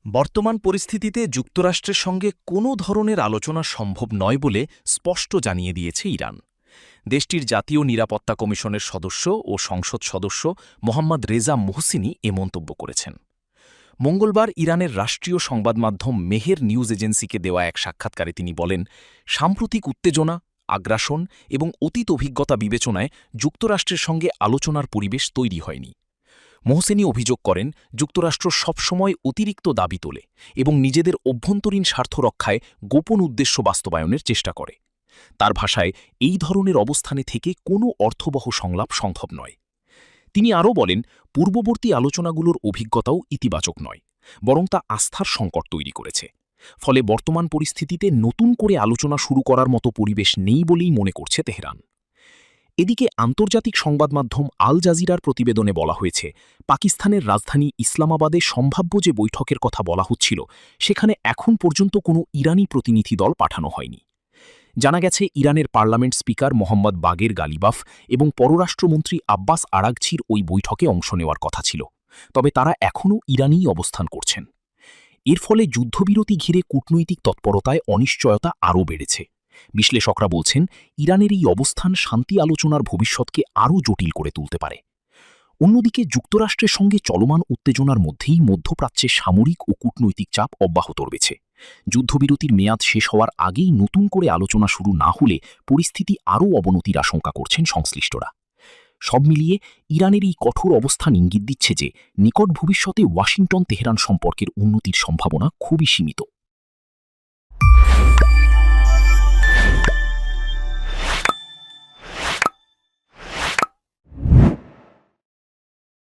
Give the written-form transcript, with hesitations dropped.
বর্তমান পরিস্থিতিতে যুক্তরাষ্ট্রের সঙ্গে কোনো ধরনের আলোচনা সম্ভব নয় বলে স্পষ্ট জানিয়ে দিয়েছে ইরান। দেশটির জাতীয় নিরাপত্তা কমিশনের সদস্য ও সংসদ সদস্য মোহাম্মদ রেজা মোহসিনি এ মন্তব্য করেছেন। মঙ্গলবার ইরানের রাষ্ট্রীয় সংবাদ মাধ্যম মেহের নিউজ এজেন্সিকে দেওয়া এক সাক্ষাৎকারে তিনি বলেন, সাম্প্রতিক উত্তেজনা, আগ্রাসন এবং অতীত অভিজ্ঞতা বিবেচনায় যুক্তরাষ্ট্রের সঙ্গে আলোচনার পরিবেশ তৈরি হয়নি। মোহসেনি অভিযোগ করেন, যুক্তরাষ্ট্র সবসময় অতিরিক্ত দাবি তোলে এবং নিজেদের অভ্যন্তরীণ স্বার্থ রক্ষায় গোপন উদ্দেশ্য বাস্তবায়নের চেষ্টা করে। তার ভাষায়, এই ধরনের অবস্থানে থেকে কোনো অর্থবহ সংলাপ সম্ভব নয়। তিনি আরও বলেন, পূর্ববর্তী আলোচনাগুলোর অভিজ্ঞতাও ইতিবাচক নয়, বরং তা আস্থার সংকট তৈরি করেছে। ফলে বর্তমান পরিস্থিতিতে নতুন করে আলোচনা শুরু করার মতো পরিবেশ নেই বলেই মনে করছে তেহরান। এদিকে আন্তর্জাতিক সংবাদ মাধ্যম আল জাজিরার প্রতিবেদনে বলা হয়েছে, পাকিস্তানের রাজধানী ইসলামাবাদে সম্ভাব্য যে বৈঠকের কথা বলা হচ্ছিল, সেখানে এখন পর্যন্ত কোনো ইরানি প্রতিনিধি দল পাঠানো হয়নি। জানা গেছে, ইরানের পার্লামেন্ট স্পিকার মোহাম্মদ বাগের গালিবাফ এবং পররাষ্ট্রমন্ত্রী আব্বাস আরাগচির ওই বৈঠকে অংশ নেওয়ার কথা ছিল, তবে তারা এখনও ইরানেই অবস্থান করছেন। এর ফলে যুদ্ধবিরতি ঘিরে কূটনৈতিক তৎপরতায় অনিশ্চয়তা আরও বেড়েছে। বিশ্লেষকরা বলছেন, ইরানের এই অবস্থান শান্তি আলোচনার ভবিষ্যৎকে আরও জটিল করে তুলতে পারে। অন্যদিকে যুক্তরাষ্ট্রের সঙ্গে চলমান উত্তেজনার মধ্যেই মধ্যপ্রাচ্যে সামরিক ও কূটনৈতিক চাপ অব্যাহত রয়েছে। যুদ্ধবিরতির মেয়াদ শেষ হওয়ার আগেই নতুন করে আলোচনা শুরু না হলে পরিস্থিতি আরও অবনতির আশঙ্কা করছেন সংশ্লিষ্টরা। সব মিলিয়ে ইরানের এই কঠোর অবস্থান ইঙ্গিত দিচ্ছে যে নিকট ভবিষ্যতে ওয়াশিংটন তেহরান সম্পর্কের উন্নতির সম্ভাবনা খুবই সীমিত।